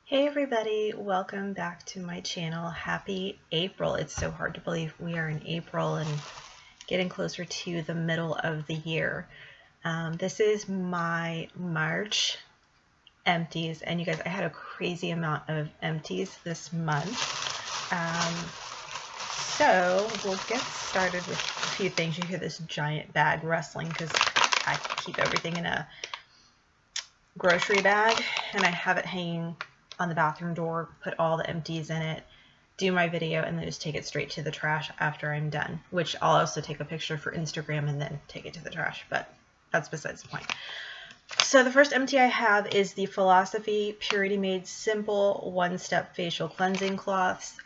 Hey everybody, welcome back to my channel. Happy April. It's so hard to believe we are in April and getting closer to the middle of the year. This is my March empties, and you guys, I had a crazy amount of empties this month. So we'll get started with a few things. You hear this giant bag rustling because I keep everything in a grocery bag and I have it hanging on the bathroom door, put all the empties in it, do my video, and then just take it straight to the trash after I'm done, which I'll also take a picture for Instagram and then take it to the trash, but that's besides the point. So the first empty I have is the Philosophy Purity Made Simple One-Step Facial Cleansing Cloths.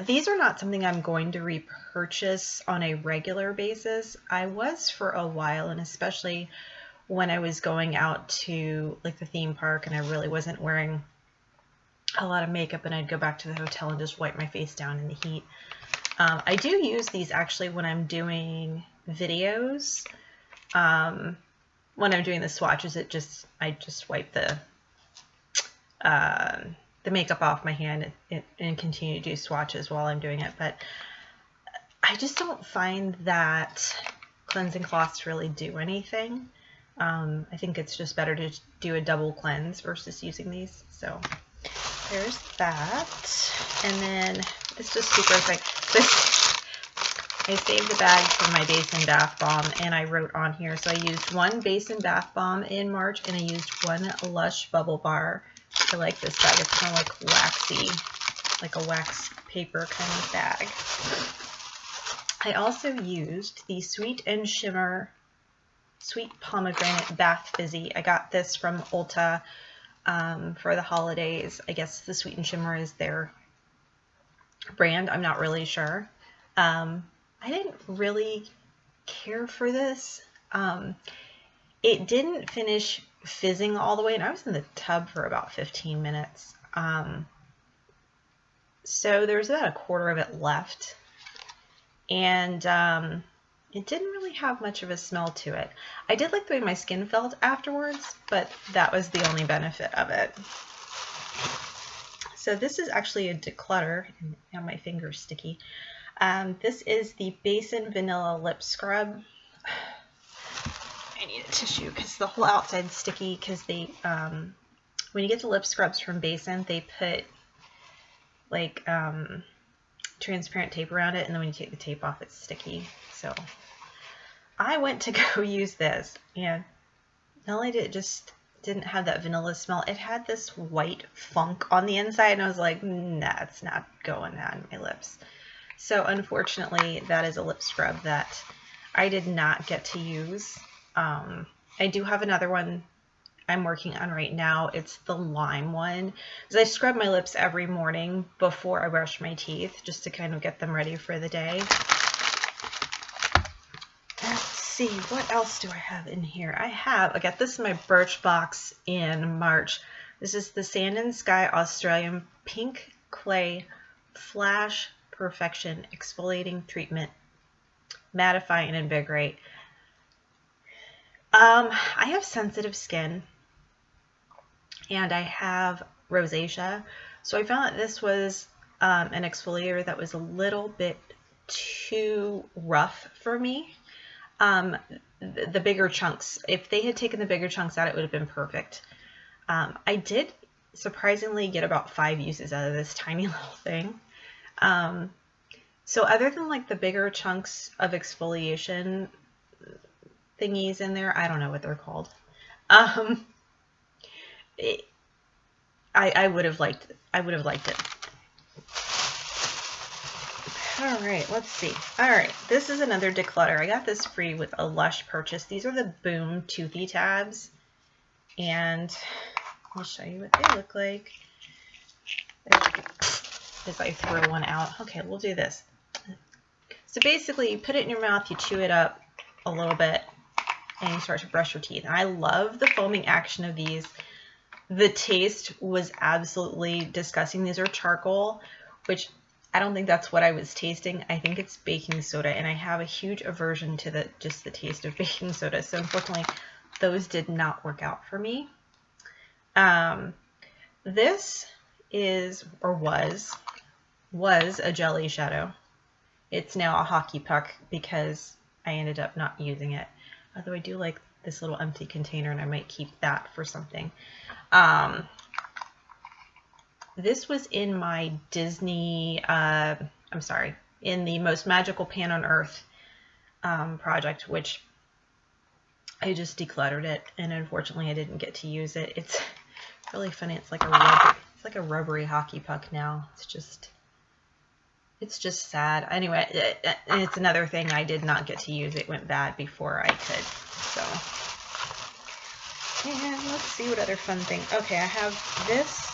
These are not something I'm going to repurchase on a regular basis. I was for a while, and especially when I was going out to like the theme park and I really wasn't wearing a lot of makeup, and I'd go back to the hotel and just wipe my face down in the heat. I do use these actually when I'm doing videos. When I'm doing the swatches, I just wipe the makeup off my hand and continue to do swatches while I'm doing it. But I just don't find that cleansing cloths really do anything. I think it's just better to do a double cleanse versus using these. So there's that. And then it's just super quick. I saved the bag for my Basin Bath Bomb, and I wrote on here. So I used one Basin Bath Bomb in March, and I used one Lush Bubble Bar. I like this bag. It's kind of like waxy, like a wax paper kind of bag. I also used the Sweet and Shimmer Sweet Pomegranate Bath Fizzy. I got this from Ulta for the holidays. I guess the Sweet and Shimmer is their brand. I'm not really sure. I didn't really care for this. It didn't finish fizzing all the way, and I was in the tub for about 15 minutes. So there was about a quarter of it left, and it didn't really have much of a smell to it. I did like the way my skin felt afterwards, but that was the only benefit of it. So this is actually a Declutter, and my finger's sticky. This is the Basin Vanilla Lip Scrub. I need a tissue because the whole outside's sticky, because they, when you get the lip scrubs from Basin, they put like transparent tape around it, and then when you take the tape off, it's sticky. So I went to go use this, and not only did it just didn't have that vanilla smell, it had this white funk on the inside, and I was like, nah, it's not going on my lips. So unfortunately, that is a lip scrub that I did not get to use. I do have another one I'm working on right now. It's the lime one, because I scrub my lips every morning before I brush my teeth, just to kind of get them ready for the day. Let's see, what else do I have in here? I got this in my Birchbox in March. This is the Sand and Sky Australian Pink Clay Flash Perfection Exfoliating Treatment, Mattify and Invigorate. I have sensitive skin, and I have rosacea, so I found that this was an exfoliator that was a little bit too rough for me. The bigger chunks, if they had taken the bigger chunks out, it would have been perfect. I did surprisingly get about 5 uses out of this tiny little thing. So other than like the bigger chunks of exfoliation thingies in there, I don't know what they're called. I would have liked it. All right, let's see. All right, this is another Declutter. I got this free with a Lush purchase. These are the Boom Toothy Tabs, and I'll show you what they look like. As I throw one out. Okay, we'll do this. So basically, you put it in your mouth, you chew it up a little bit, and you start to brush your teeth. And I love the foaming action of these. The taste was absolutely disgusting. These are charcoal, which I don't think that's what I was tasting. I think it's baking soda, and I have a huge aversion to just the taste of baking soda. So unfortunately, those did not work out for me. this is, or was a jelly shadow. It's now a hockey puck because I ended up not using it. Although I do like this little empty container, and I might keep that for something. This was in my Disney, in the Most Magical Pan on Earth project, which I just decluttered it, and unfortunately I didn't get to use it. It's really funny. It's like a rubbery hockey puck now. It's just sad. Anyway, it's another thing I did not get to use. It went bad before I could. So, and let's see what other fun thing. Okay, I have this.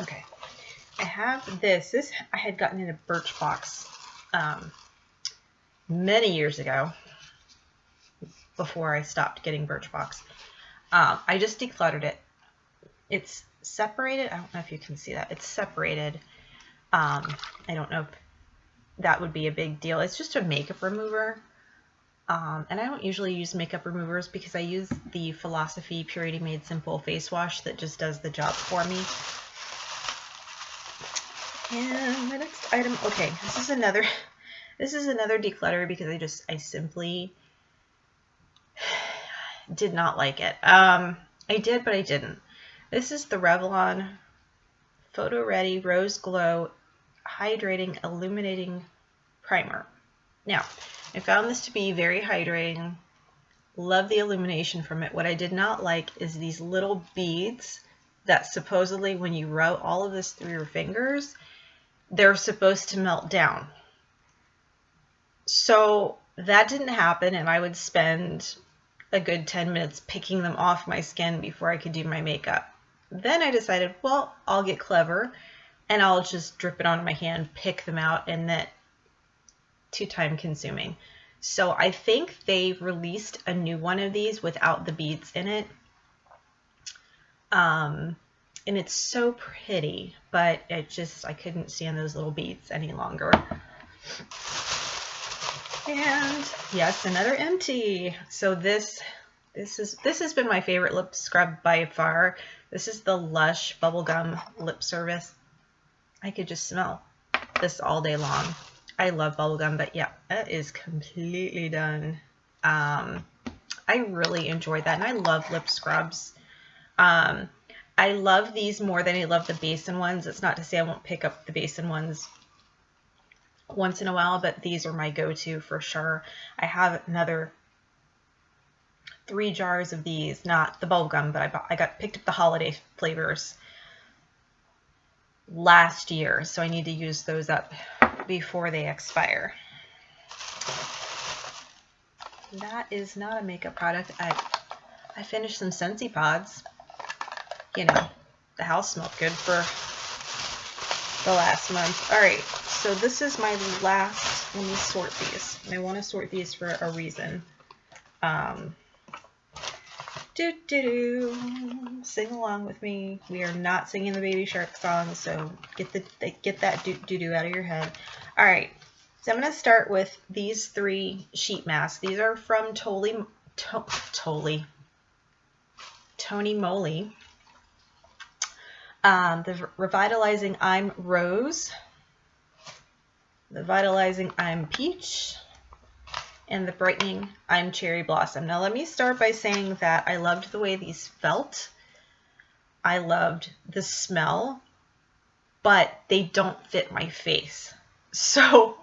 Okay. I have this. This I had gotten in a Birchbox many years ago, before I stopped getting Birchbox. I just decluttered it. It's separated. I don't know if you can see that. It's separated. I don't know if that would be a big deal. It's just a makeup remover. And I don't usually use makeup removers because I use the Philosophy Purity Made Simple face wash that just does the job for me. And the next item, okay, this is another declutter because I simply did not like it. I did, but I didn't. This is the Revlon Photo Ready Rose Glow Hydrating Illuminating Primer. Now, I found this to be very hydrating. Love the illumination from it. What I did not like is these little beads that supposedly when you rub all of this through your fingers, they're supposed to melt down. So that didn't happen, and I would spend a good 10 minutes picking them off my skin before I could do my makeup. Then I decided, well, I'll get clever and I'll just drip it onto my hand, pick them out, and that too time consuming. So I think they've released a new one of these without the beads in it. And it's so pretty, but I couldn't stand those little beads any longer. And yes, another empty. So this has been my favorite lip scrub by far. This is the Lush Bubblegum Lip Service. I could just smell this all day long. I love bubblegum, but yeah, that is completely done. I really enjoyed that, and I love lip scrubs. I love these more than I love the basin ones. It's not to say I won't pick up the basin ones once in a while, but these are my go-to for sure. I have another 3 jars of these, not the bubblegum, but I picked up the holiday flavors last year, so I need to use those up before they expire. That is not a makeup product. I finished some Scentsy pods. You know, the house smelled good for the last month. All right, so this is my last. Let me sort these. I want to sort these for a reason. Sing along with me. We are not singing the Baby Shark song, so get that doo-doo out of your head. All right, so I'm going to start with these 3 sheet masks. These are from Tony Moly. The Revitalizing I'm Rose, the Vitalizing I'm Peach, and the Brightening I'm Cherry Blossom. Now let me start by saying that I loved the way these felt. I loved the smell, but they don't fit my face. So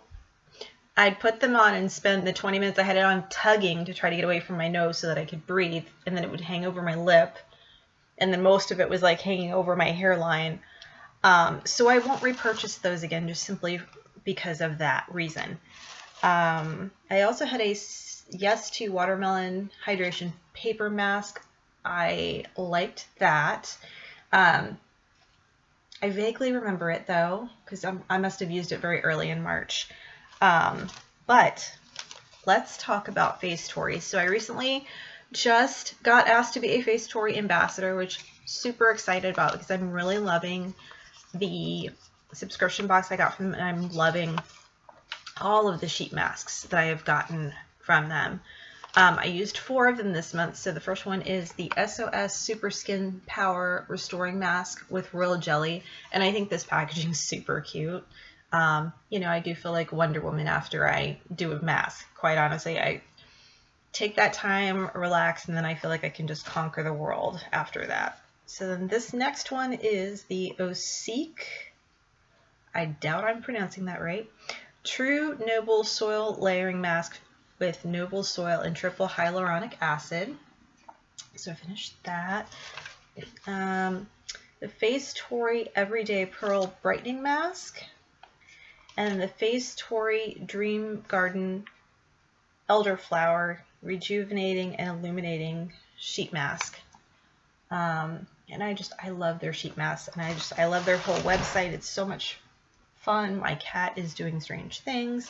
I'd put them on and spend the 20 minutes I had it on tugging to try to get away from my nose so that I could breathe, and then it would hang over my lip, and then most of it was like hanging over my hairline. So I won't repurchase those again, just simply because of that reason. I also had a Yes to Watermelon Hydration Paper Mask. I liked that. I vaguely remember it though, because I must have used it very early in March. But let's talk about Face Tory. So I recently just got asked to be a Face Tory ambassador, which I'm super excited about because I'm really loving the subscription box I got from them, and I'm loving all of the sheet masks that I have gotten from them. I used 4 of them this month. So the first one is the SOS Super Skin Power Restoring Mask with Royal Jelly. And I think this packaging is super cute. You know, I do feel like Wonder Woman after I do a mask. Quite honestly, I take that time, relax, and then I feel like I can just conquer the world after that. So then this next one is the Oseek, I doubt I'm pronouncing that right, True Noble Soil Layering Mask with Noble Soil and Triple Hyaluronic Acid. So I finished that. The Face Tory Everyday Pearl Brightening Mask. And the Face Tory Dream Garden Elderflower Rejuvenating and Illuminating Sheet Mask. And I love their sheet masks, and I love their whole website. It's so much fun. My cat is doing strange things.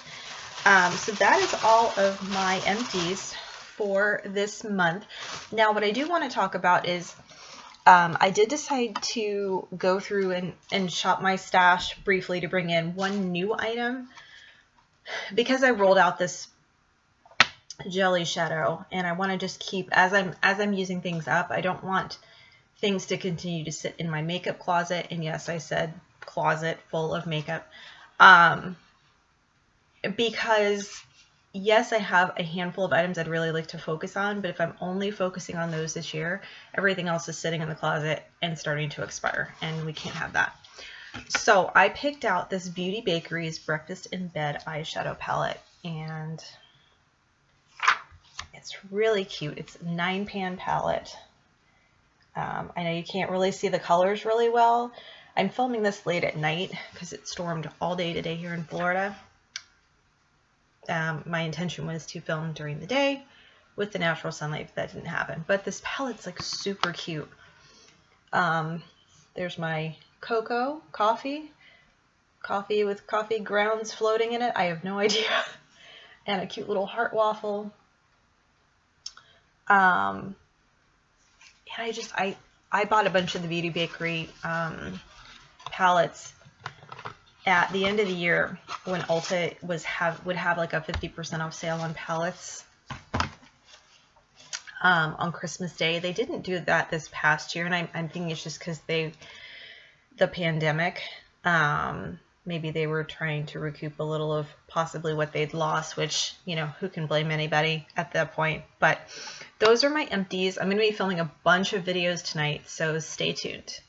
So that is all of my empties for this month. Now, what I do want to talk about is I did decide to go through and shop my stash briefly to bring in one new item because I rolled out this jelly shadow, and I want to just keep, as I'm using things up, I don't want things to continue to sit in my makeup closet. And yes, I said closet full of makeup, because yes, I have a handful of items I'd really like to focus on, but if I'm only focusing on those this year, everything else is sitting in the closet and starting to expire, and we can't have that. So I picked out this Beauty Bakery's Breakfast in Bed eyeshadow palette, and it's really cute. It's a 9-pan palette. I know you can't really see the colors really well. I'm filming this late at night because it stormed all day today here in Florida. My intention was to film during the day with the natural sunlight, but that didn't happen. But this palette's like super cute. There's my coffee with coffee grounds floating in it. I have no idea. And a cute little heart waffle. And I bought a bunch of the Beauty Bakery palettes at the end of the year when Ulta would have like a 50% off sale on palettes on Christmas Day. They didn't do that this past year, and I'm thinking it's just because the pandemic. Maybe they were trying to recoup a little of possibly what they'd lost, which, you know, who can blame anybody at that point. But those are my empties. I'm going to be filming a bunch of videos tonight, so stay tuned.